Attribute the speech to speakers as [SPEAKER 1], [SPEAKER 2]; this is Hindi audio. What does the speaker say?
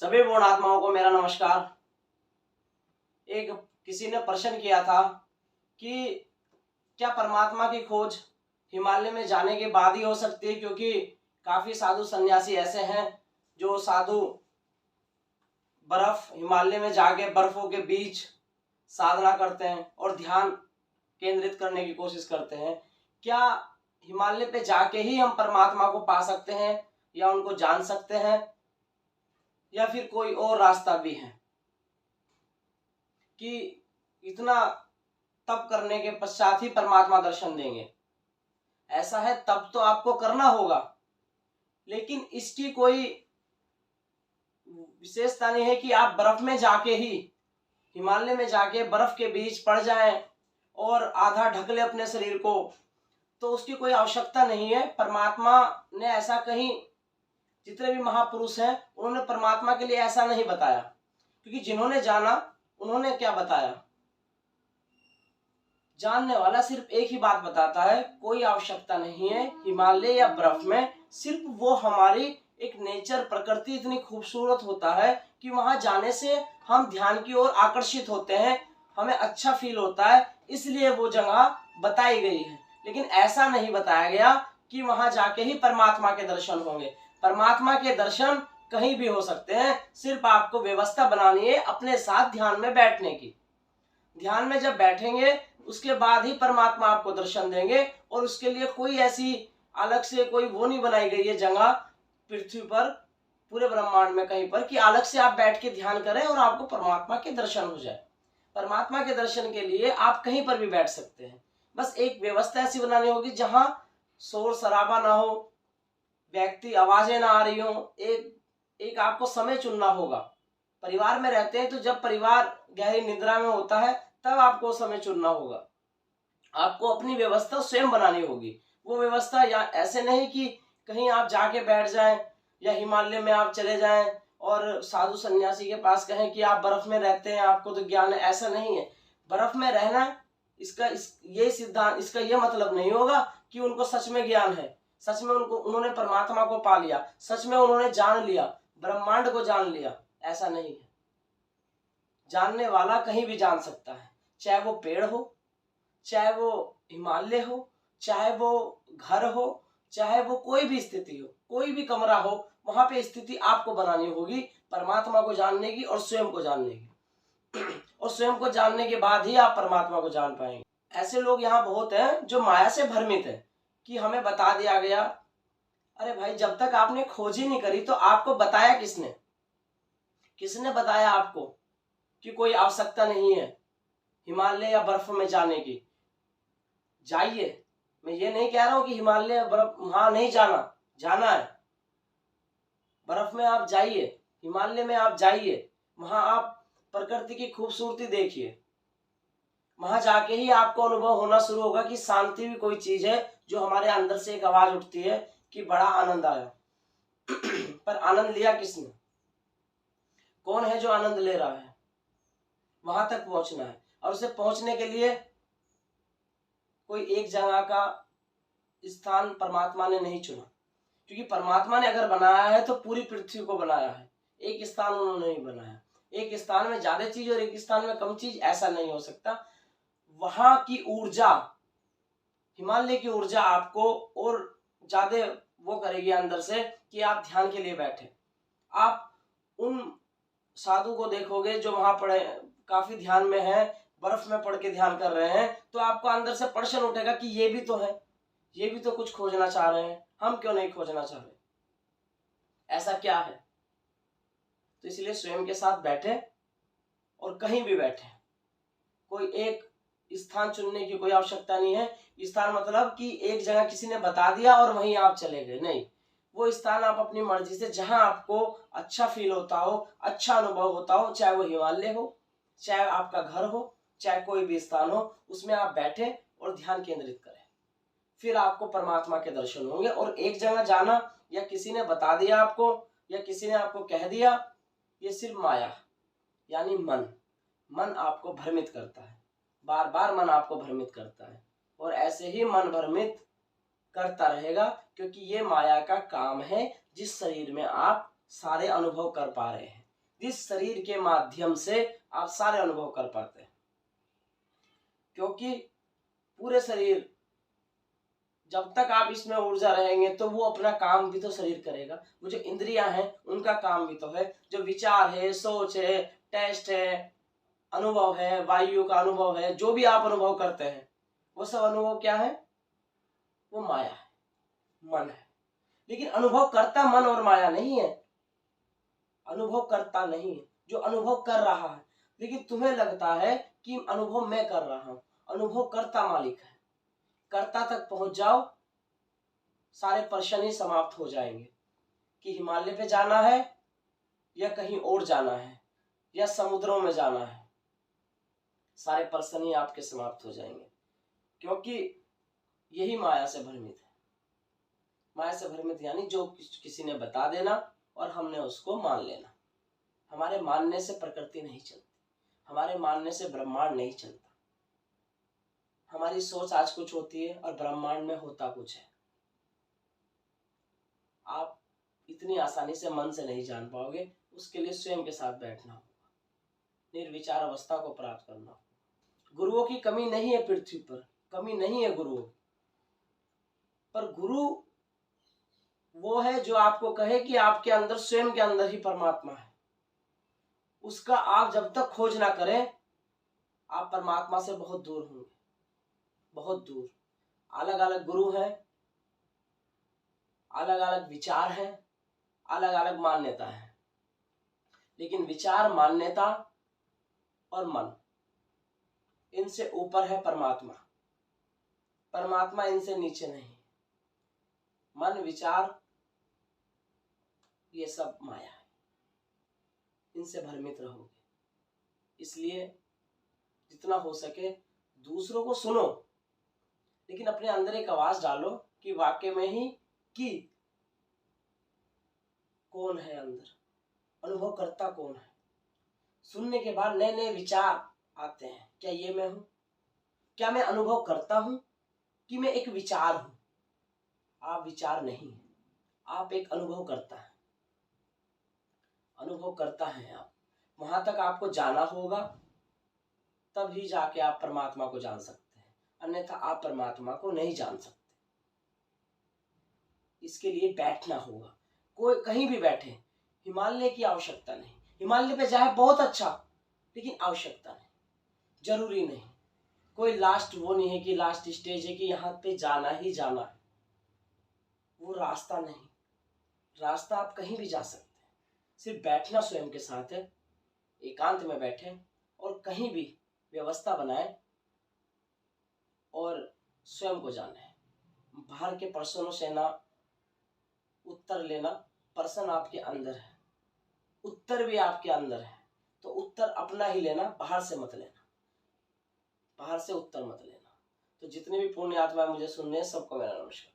[SPEAKER 1] सभी पूर्ण आत्माओं को मेरा नमस्कार। एक किसी ने प्रश्न किया था कि क्या परमात्मा की खोज हिमालय में जाने के बाद ही हो सकती है, क्योंकि काफी साधु सन्यासी ऐसे हैं जो साधु बर्फ हिमालय में जाके बर्फों के बीच साधना करते हैं और ध्यान केंद्रित करने की कोशिश करते हैं। क्या हिमालय पे जाके ही हम परमात्मा को पा सकते हैं या उनको जान सकते हैं, या फिर कोई और रास्ता भी है कि इतना तप करने के पश्चात ही परमात्मा दर्शन देंगे? ऐसा है, तप तो आपको करना होगा, लेकिन इसकी कोई विशेषता नहीं है कि आप बर्फ में जाके ही, हिमालय में जाके बर्फ के बीच पड़ जाएं और आधा ढक ले अपने शरीर को, तो उसकी कोई आवश्यकता नहीं है। परमात्मा ने ऐसा कहीं, जितने भी महापुरुष हैं उन्होंने परमात्मा के लिए ऐसा नहीं बताया, क्योंकि जिन्होंने जाना उन्होंने क्या बताया? जानने वाला सिर्फ एक ही बात बताता है, कोई आवश्यकता नहीं है हिमालय या बर्फ में। सिर्फ वो हमारी एक नेचर, प्रकृति इतनी खूबसूरत होता है कि वहां जाने से हम ध्यान की ओर आकर्षित होते हैं, हमें अच्छा फील होता है, इसलिए वो जगह बताई गई है। लेकिन ऐसा नहीं बताया गया कि वहां जाके ही परमात्मा के दर्शन होंगे। परमात्मा के दर्शन कहीं भी हो सकते हैं, सिर्फ आपको व्यवस्था बनानी है अपने साथ ध्यान में बैठने की। ध्यान में जब बैठेंगे उसके बाद ही परमात्मा आपको दर्शन देंगे, और उसके लिए कोई ऐसी अलग से कोई वो नहीं बनाई गई है जगह पृथ्वी पर, पूरे ब्रह्मांड में कहीं पर, कि अलग से आप बैठ के ध्यान करें और आपको परमात्मा के दर्शन हो जाए। परमात्मा के दर्शन के लिए आप कहीं पर भी बैठ सकते हैं, बस एक व्यवस्था ऐसी बनानी होगी जहां शोर शराबा ना हो, व्यक्ति आवाजें ना आ रही हो। एक आपको समय चुनना होगा। परिवार में रहते हैं तो जब परिवार गहरी निद्रा में होता है तब आपको समय चुनना होगा। आपको अपनी व्यवस्था स्वयं बनानी होगी। वो व्यवस्था या ऐसे नहीं कि कहीं आप जाके बैठ जाएं या हिमालय में आप चले जाएं और साधु सन्यासी के पास कहें कि आप बर्फ में रहते हैं, आपको तो ज्ञान है। ऐसा नहीं है। बर्फ में रहना ये सिद्धांत, इसका ये मतलब नहीं होगा कि उनको सच में ज्ञान है, सच में उन्होंने परमात्मा को पा लिया, सच में उन्होंने जान लिया, ब्रह्मांड को जान लिया। ऐसा नहीं है। जानने वाला कहीं भी जान सकता है, चाहे वो पेड़ हो, चाहे वो हिमालय हो, चाहे वो घर हो, चाहे वो कोई भी स्थिति हो, कोई भी कमरा हो, वहां पे स्थिति आपको बनानी होगी परमात्मा को जानने की और स्वयं को जानने की। और स्वयं को जानने के बाद ही आप परमात्मा को जान पाएंगे। ऐसे लोग यहाँ बहुत हैं जो माया से भ्रमित है कि हमें बता दिया गया। अरे भाई, जब तक आपने खोज ही नहीं करी तो आपको बताया किसने? किसने बताया आपको कि कोई आवश्यकता नहीं है हिमालय या बर्फ में जाने की? जाइए। मैं ये नहीं कह रहा हूं कि हिमालय या बर्फ वहां नहीं जाना, जाना है। बर्फ में आप जाइए, हिमालय में आप जाइए, वहां आप प्रकृति की खूबसूरती देखिए। वहां जाके ही आपको अनुभव होना शुरू होगा कि शांति भी कोई चीज है, जो हमारे अंदर से एक आवाज उठती है कि बड़ा आनंद आया। पर आनंद लिया किसने? कौन है जो आनंद ले रहा है? वहां तक पहुंचना है, और उसे पहुंचने के लिए कोई एक जगह का स्थान परमात्मा ने नहीं चुना, क्योंकि परमात्मा ने अगर बनाया है तो पूरी पृथ्वी को बनाया है। एक स्थान उन्होंने नहीं बनाया। एक स्थान में ज्यादा चीज और एक स्थान में कम चीज, ऐसा नहीं हो सकता। वहां की ऊर्जा, हिमालय की ऊर्जा आपको और ज्यादा वो करेगी अंदर से कि आप ध्यान के लिए बैठे। आप उन साधु को देखोगे जो वहां पड़े, काफी ध्यान में है, बर्फ में पड़ के ध्यान कर रहे हैं, तो आपको अंदर से प्रश्न उठेगा कि ये भी तो है, ये भी तो कुछ खोजना चाह रहे हैं, हम क्यों नहीं खोजना चाह रहे? ऐसा क्या है? तो इसलिए स्वयं के साथ बैठे और कहीं भी बैठे, कोई एक स्थान चुनने की कोई आवश्यकता नहीं है। स्थान मतलब कि एक जगह किसी ने बता दिया और वहीं आप चले गए, नहीं। वो स्थान आप अपनी मर्जी से, जहां आपको अच्छा फील होता हो, अच्छा अनुभव होता हो, चाहे वो हिमालय हो, चाहे आपका घर हो, चाहे कोई भी स्थान हो, उसमें आप बैठे और ध्यान केंद्रित करें। फिर आपको परमात्मा के दर्शन होंगे। और एक जगह जाना या किसी ने बता दिया आपको या किसी ने आपको कह दिया, ये सिर्फ माया, यानी मन आपको भ्रमित करता है। बार बार मन आपको भ्रमित करता है, और ऐसे ही मन भ्रमित करता रहेगा, क्योंकि ये माया का काम है जिस शरीर में आप सारे अनुभव कर पा रहे हैं। इस शरीर के माध्यम से आप सारे अनुभव कर पाते हैं, क्योंकि पूरे शरीर, जब तक आप इसमें ऊर्जा रहेंगे तो वो अपना काम भी तो शरीर करेगा। वो जो इंद्रियां हैं उनका काम भी तो है, जो विचार है, सोच है, टेस्ट है, अनुभव है, वायु का अनुभव है, जो भी आप अनुभव करते हैं वो सब अनुभव क्या है? वो माया है, मन है। लेकिन अनुभव करता मन और माया नहीं है, अनुभव करता नहीं है, जो अनुभव कर रहा है। लेकिन तुम्हें लगता है कि अनुभव मैं कर रहा हूं, अनुभव करता मालिक है। कर्ता तक पहुंच जाओ, सारे प्रश्न ही समाप्त हो जाएंगे कि हिमालय पे जाना है या कहीं और जाना है या समुद्रों में जाना है। सारे प्रश्न ही आपके समाप्त हो जाएंगे, क्योंकि यही माया से भ्रमित है। माया से भ्रमित यानी जो किसी ने बता देना और हमने उसको मान लेना। हमारे मानने से प्रकृति नहीं चलती, हमारे मानने से ब्रह्मांड नहीं चलता। हमारी सोच आज कुछ होती है और ब्रह्मांड में होता कुछ है। आप इतनी आसानी से मन से नहीं जान पाओगे, उसके लिए स्वयं के साथ बैठना होगा, निर्विचार अवस्था को प्राप्त करना होगा। गुरुओं की कमी नहीं है पृथ्वी पर, कमी नहीं है गुरुओं, पर गुरु वो है जो आपको कहे कि आपके अंदर, स्वयं के अंदर ही परमात्मा है। उसका आप जब तक खोज ना करें, आप परमात्मा से बहुत दूर होंगे, बहुत दूर। अलग अलग गुरु हैं, अलग अलग विचार हैं, अलग अलग मान्यता है, लेकिन विचार, मान्यता और मन, इनसे ऊपर है परमात्मा। परमात्मा इनसे नीचे नहीं। मन, विचार, ये सब माया है, इनसे भ्रमित रहोगे। इसलिए जितना हो सके दूसरों को सुनो, लेकिन अपने अंदर एक आवाज डालो कि वाकई में ही कि कौन है अंदर, अनुभव करता कौन है। सुनने के बाद नए नए विचार आते हैं, क्या ये मैं हूं? क्या मैं अनुभव करता हूं कि मैं एक विचार हूं? आप विचार नहीं है, आप एक अनुभव करता है, अनुभव करता है आप। वहां तक आपको जाना होगा, तब ही जाके आप परमात्मा को जान सकते हैं, अन्यथा आप परमात्मा को नहीं जान सकते। इसके लिए बैठना होगा, कोई कहीं भी बैठे, हिमालय की आवश्यकता नहीं। हिमालय पे जाए बहुत अच्छा, लेकिन आवश्यकता नहीं, जरूरी नहीं। कोई लास्ट वो नहीं है कि लास्ट स्टेज है कि यहाँ पे जाना ही जाना है, वो रास्ता नहीं। रास्ता आप कहीं भी जा सकते हैं, सिर्फ बैठना स्वयं के साथ है। एकांत में बैठे और कहीं भी व्यवस्था बनाए और स्वयं को जाने। बाहर के प्रश्नों से ना उत्तर लेना, प्रश्न आपके अंदर है, उत्तर भी आपके अंदर है, तो उत्तर अपना ही लेना, बाहर से मत लेना, बाहर से उत्तर मत लेना। तो जितने भी पुण्य आत्मा मुझे सुन रहे हैं, सबको मेरा नमस्कार।